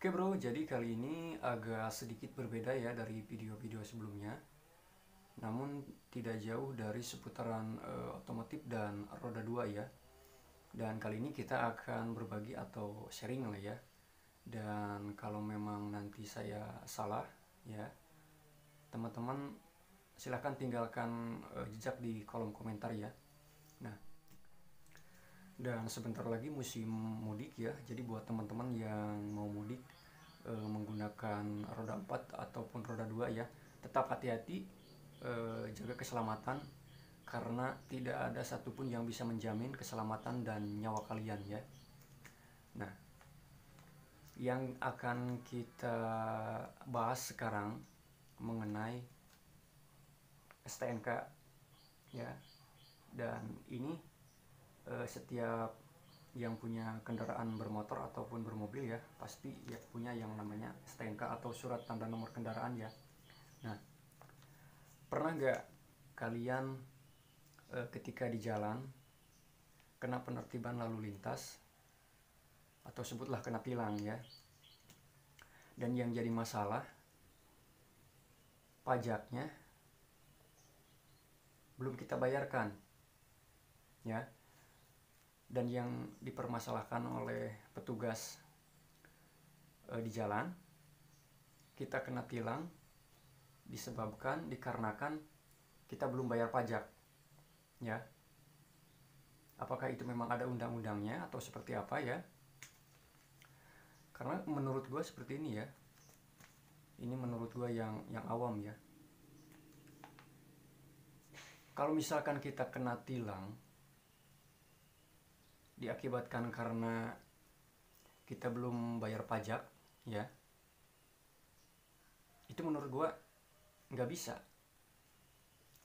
Oke bro, jadi kali ini agak sedikit berbeda ya dari video-video sebelumnya. Namun tidak jauh dari seputaran otomotif dan roda dua ya. Dan kali ini kita akan berbagi atau sharing lah ya. Dan kalau memang nanti saya salah ya, teman-teman silahkan tinggalkan jejak di kolom komentar ya. Nah, dan sebentar lagi musim mudik ya. Jadi buat teman-teman yang mau mudik menggunakan roda 4 ataupun roda 2 ya, tetap hati-hati, jaga keselamatan karena tidak ada satupun yang bisa menjamin keselamatan dan nyawa kalian ya. Nah, yang akan kita bahas sekarang mengenai STNK ya. Dan ini setiap yang punya kendaraan bermotor ataupun bermobil ya pasti ya punya yang namanya STNK atau surat tanda nomor kendaraan ya. Nah, pernah nggak kalian ketika di jalan kena penertiban lalu lintas atau sebutlah kena tilang ya, dan yang jadi masalah pajaknya belum kita bayarkan ya, dan yang dipermasalahkan oleh petugas di jalan, kita kena tilang dikarenakan kita belum bayar pajak ya. Apakah itu memang ada undang-undangnya atau seperti apa ya? Karena menurut gue seperti ini ya. Ini menurut gue yang awam ya. Kalau misalkan kita kena tilang diakibatkan karena kita belum bayar pajak ya, itu menurut gue nggak bisa.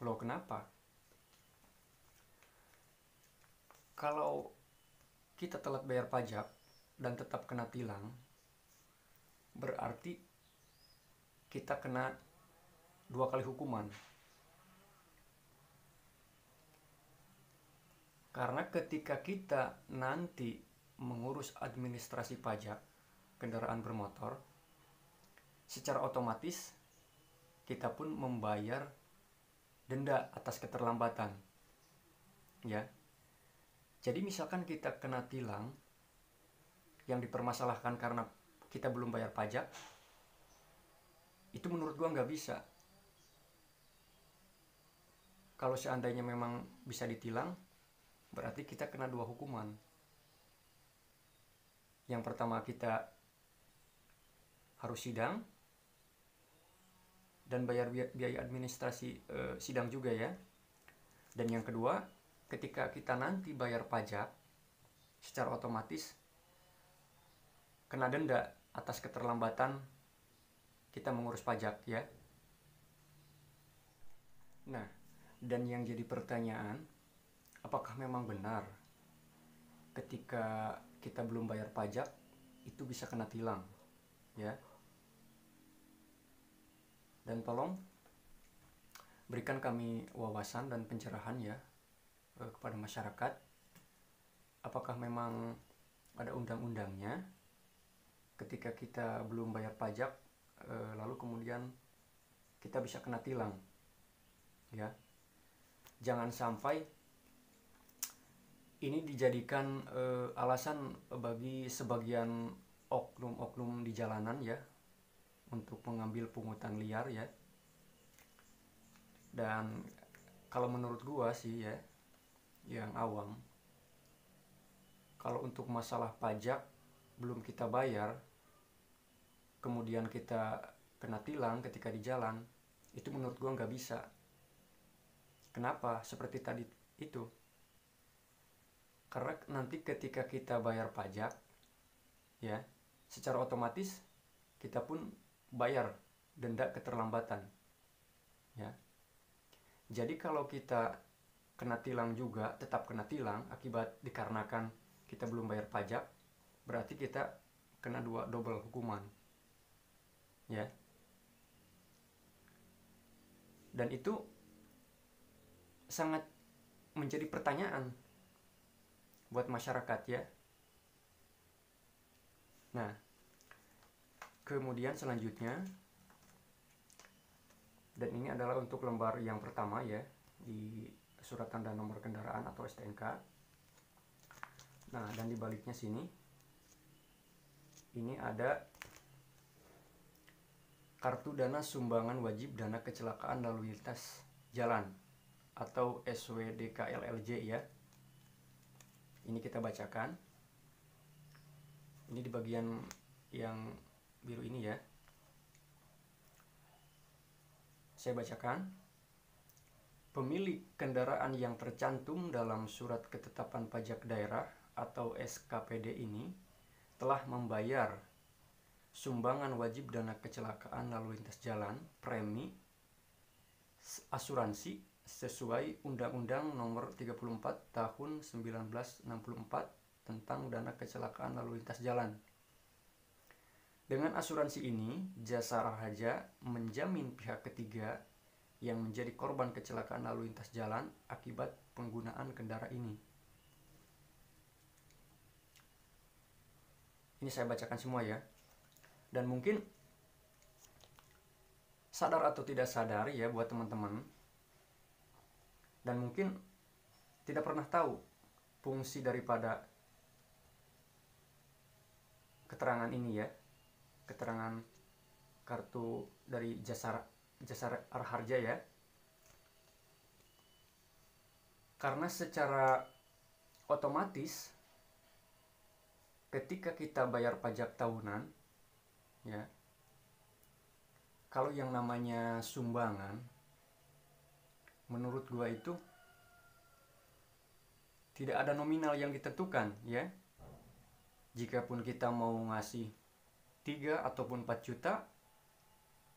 Loh kenapa? Kalau kita telat bayar pajak dan tetap kena tilang, berarti kita kena 2 kali hukuman. Karena ketika kita nanti mengurus administrasi pajak kendaraan bermotor, secara otomatis kita pun membayar denda atas keterlambatan ya. Jadi misalkan kita kena tilang yang dipermasalahkan karena kita belum bayar pajak, itu menurut gua nggak bisa. Kalau seandainya memang bisa ditilang, berarti kita kena 2 hukuman. Yang pertama, kita harus sidang dan bayar biaya administrasi sidang juga ya. Dan yang kedua, ketika kita nanti bayar pajak, secara otomatis kena denda atas keterlambatan kita mengurus pajak ya. Nah, dan yang jadi pertanyaan, apakah memang benar ketika kita belum bayar pajak itu bisa kena tilang ya? Dan tolong berikan kami wawasan dan pencerahan ya kepada masyarakat. Apakah memang ada undang-undangnya ketika kita belum bayar pajak lalu kemudian kita bisa kena tilang ya? Jangan sampai ini dijadikan alasan bagi sebagian oknum-oknum di jalanan ya untuk mengambil pungutan liar ya. Dan kalau menurut gua sih ya, yang awam, kalau untuk masalah pajak belum kita bayar kemudian kita kena tilang ketika di jalan, itu menurut gua nggak bisa. Kenapa? Seperti tadi itu, karena nanti ketika kita bayar pajak ya, secara otomatis kita pun bayar denda keterlambatan ya. Jadi kalau kita kena tilang juga tetap kena tilang akibat dikarenakan kita belum bayar pajak, berarti kita kena double hukuman ya. Dan itu sangat menjadi pertanyaan buat masyarakat ya. Nah, Kemudian selanjutnya, dan ini adalah untuk lembar yang pertama ya, di surat tanda nomor kendaraan atau STNK. Nah, dan di baliknya sini, ini ada kartu dana sumbangan wajib dana kecelakaan lalu lintas jalan atau SWDKLLJ ya. Ini kita bacakan. Ini di bagian yang biru ini ya. Saya bacakan. Pemilik kendaraan yang tercantum dalam surat ketetapan pajak daerah atau SKPD ini telah membayar sumbangan wajib dana kecelakaan lalu lintas jalan premi asuransi sesuai Undang-Undang Nomor 34 Tahun 1964 tentang dana kecelakaan lalu lintas jalan. Dengan asuransi ini, Jasara Harja menjamin pihak ketiga yang menjadi korban kecelakaan lalu lintas jalan akibat penggunaan kendaraan ini. Ini saya bacakan semua ya. Dan mungkin sadar atau tidak sadar ya buat teman-teman, dan mungkin tidak pernah tahu fungsi daripada keterangan ini ya, keterangan kartu dari Jasara Harja ya. Karena secara otomatis ketika kita bayar pajak tahunan ya, kalau yang namanya sumbangan, menurut gua itu tidak ada nominal yang ditentukan ya. Jikapun kita mau ngasih 3 ataupun 4 juta,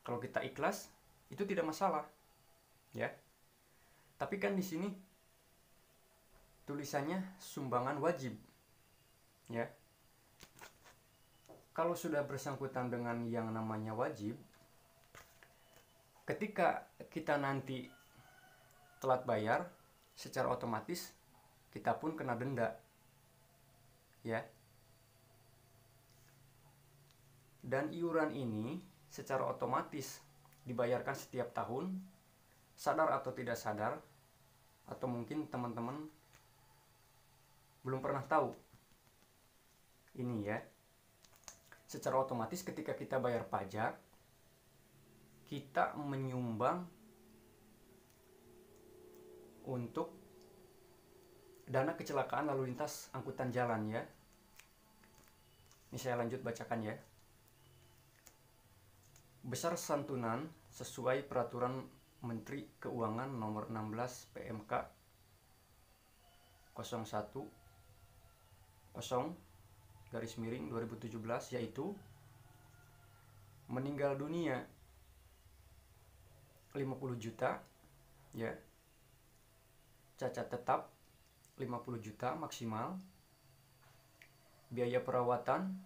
kalau kita ikhlas itu tidak masalah ya. Tapi kan di sini tulisannya sumbangan wajib ya. Kalau sudah bersangkutan dengan yang namanya wajib, ketika kita nanti telat bayar, secara otomatis kita pun kena denda ya. Dan iuran ini secara otomatis dibayarkan setiap tahun, sadar atau tidak sadar, atau mungkin teman-teman belum pernah tahu ini ya. Secara otomatis ketika kita bayar pajak, kita menyumbang untuk dana kecelakaan lalu lintas angkutan jalan ya. Ini saya lanjut bacakan ya. Besar santunan sesuai peraturan Menteri Keuangan nomor 16 PMK 01/0/2017, yaitu meninggal dunia 50 juta ya, cacat tetap 50 juta maksimal, biaya perawatan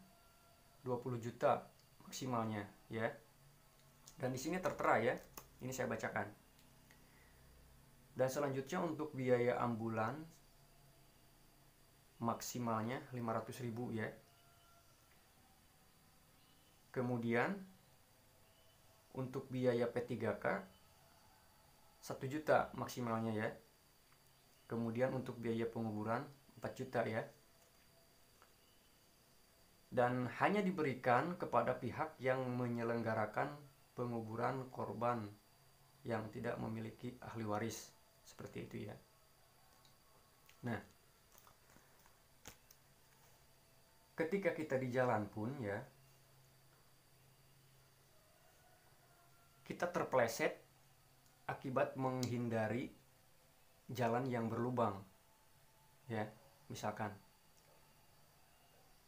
20 juta maksimalnya ya. Dan di sini tertera ya, ini saya bacakan. Dan selanjutnya untuk biaya ambulan maksimalnya 500.000 ya. Kemudian untuk biaya P3K 1 juta maksimalnya ya. Kemudian untuk biaya penguburan 4 juta ya. Dan hanya diberikan kepada pihak yang menyelenggarakan penguburan korban yang tidak memiliki ahli waris, seperti itu ya. Nah, ketika kita di jalan pun ya, kita terpleset akibat menghindari jalan yang berlubang ya, misalkan.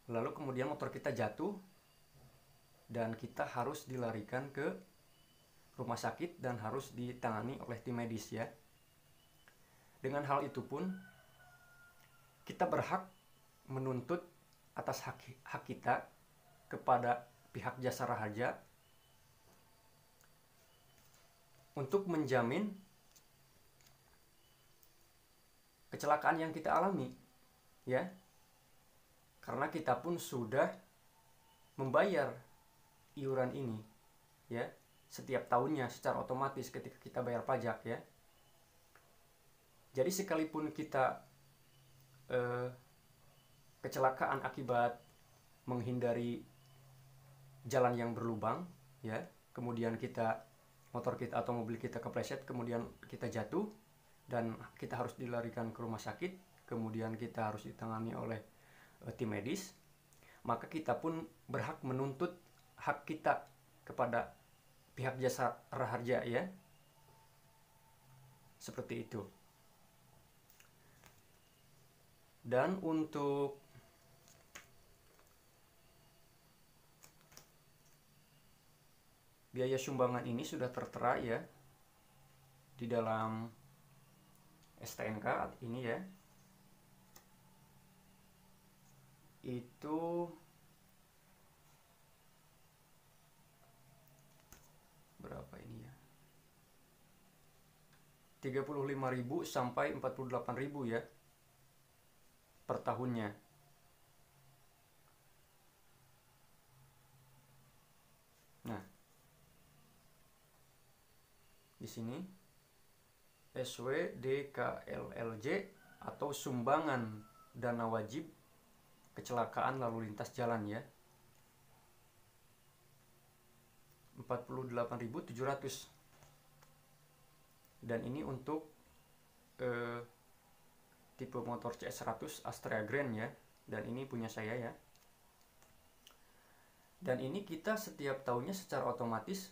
Lalu kemudian motor kita jatuh dan kita harus dilarikan ke rumah sakit dan harus ditangani oleh tim medis ya. Dengan hal itu pun kita berhak menuntut atas hak kita kepada pihak Jasara Harja untuk menjamin kecelakaan yang kita alami ya. Karena kita pun sudah membayar iuran ini ya setiap tahunnya secara otomatis ketika kita bayar pajak ya. Jadi sekalipun kita kecelakaan akibat menghindari jalan yang berlubang ya, kemudian motor kita atau mobil kita kepleset, kemudian kita jatuh dan kita harus dilarikan ke rumah sakit, kemudian kita harus ditangani oleh tim medis, maka kita pun berhak menuntut hak kita kepada pihak jasara harja ya. Seperti itu. Dan untuk biaya sumbangan ini sudah tertera ya di dalam STNK ini ya. Itu berapa ini ya? 35.000 sampai 48.000 ya per tahunnya. Nah, di sini SWDKLLJ atau sumbangan dana wajib kecelakaan lalu lintas jalan ya, 48.700. Dan ini untuk tipe motor CS100 Astrea Grand ya, dan ini punya saya ya. Dan ini kita setiap tahunnya secara otomatis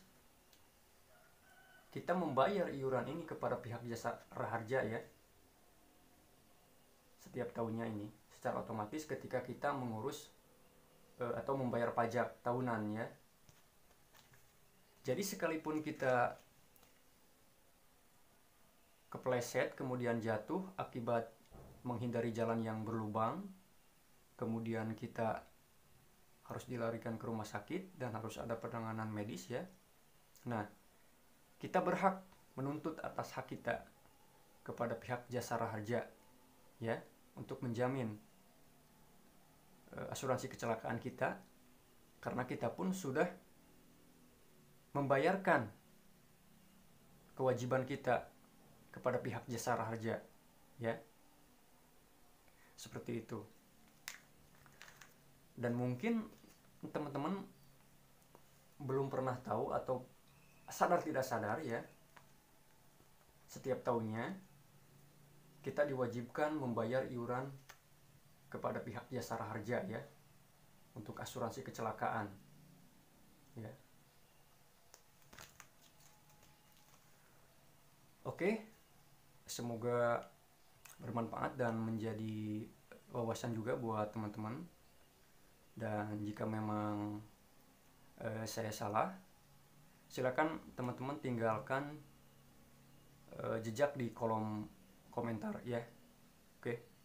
kita membayar iuran ini kepada pihak jasara harja ya, setiap tahunnya ini secara otomatis ketika kita mengurus atau membayar pajak tahunan ya. Jadi sekalipun kita kepleset kemudian jatuh akibat menghindari jalan yang berlubang, kemudian kita harus dilarikan ke rumah sakit dan harus ada penanganan medis ya. Nah, kita berhak menuntut atas hak kita kepada pihak jasara harja ya, untuk menjamin asuransi kecelakaan kita, karena kita pun sudah membayarkan kewajiban kita kepada pihak jasara harja ya. Seperti itu. Dan mungkin teman-teman belum pernah tahu atau sadar tidak sadar ya, setiap tahunnya kita diwajibkan membayar iuran kepada pihak jasara harja ya untuk asuransi kecelakaan ya. Oke, semoga bermanfaat dan menjadi wawasan juga buat teman-teman. Dan jika memang saya salah, silakan teman-teman tinggalkan jejak di kolom komentar ya. Oke.